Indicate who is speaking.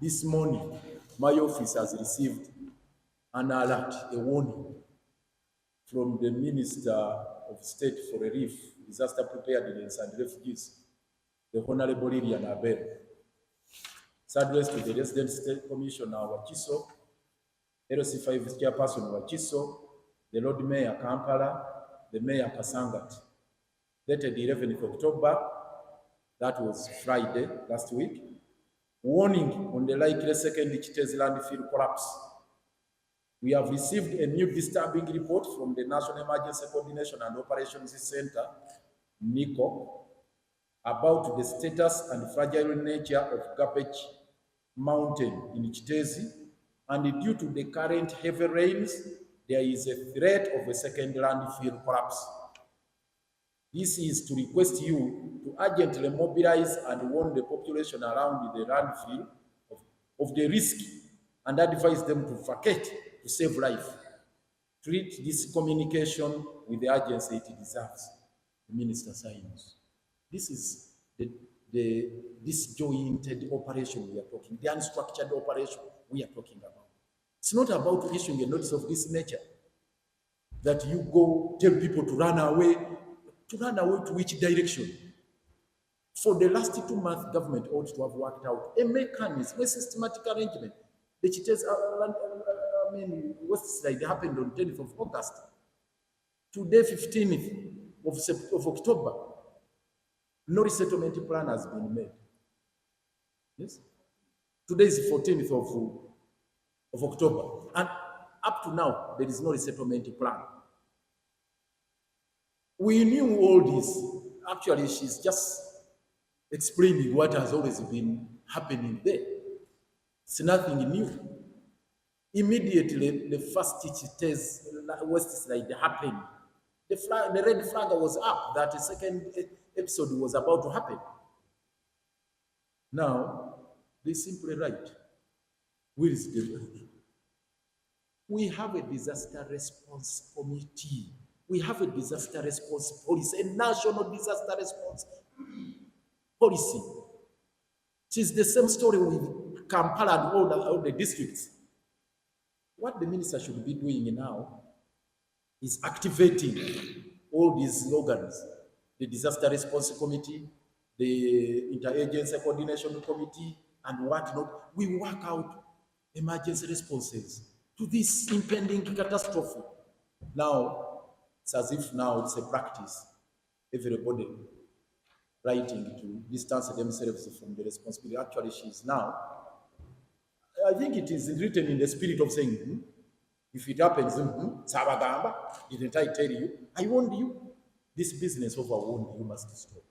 Speaker 1: This morning, my office has received an alert, a warning from the Minister of State for Relief, Disaster Preparedness and Refugees, the Honorable Lilian Abel. It's addressed to the Resident State Commissioner Wakiso, LC5 Chairperson Wakiso, the Lord Mayor Kampala, the Mayor Kasangat. Dated 11th October, that was Friday last week. Warning on the likely second Kiteezi landfill collapse. We have received a new disturbing report from the National Emergency Coordination and Operations Center, NICO, about the status and fragile nature of Garbage Mountain in Kiteezi, and due to the current heavy rains, there is a threat of a second landfill collapse. This is to request you to urgently mobilize and warn the population around the landfill of the risk and advise them to vacate to save life. Treat this communication with the urgency it deserves. The Minister signs. This is the disjointed operation we are talking, the unstructured operation we are talking about. It's not about issuing a notice of this nature that you go tell people to run away. To run away to which direction? For the last 2 months, government ought to have worked out a mechanism, a systematic arrangement. The Kiteezi, West Side happened on 10th of August. Today, 15th of October, no resettlement plan has been made. Yes? Today is 14th of October. And up to now, there is no resettlement plan. We knew all this. Actually, she's just explaining what has always been happening there. It's nothing new. Immediately, the first Kiteezi West Side happened. The red flag was up that the second episode was about to happen. Now, they simply write, where is the... We have a disaster response committee. We have a disaster response policy, a national disaster response policy. It is the same story with Kampala and all the districts. What the minister should be doing now is activating all these organs, the disaster response committee, the interagency coordination committee, and whatnot. We work out emergency responses to this impending catastrophe. Now, it's as if now it's a practice. Everybody writing to distance themselves from the responsibility. Actually, she is now. I think it is written in the spirit of saying, if it happens, agamba, didn't I tell you? I warned you. This business of a warning you must stop.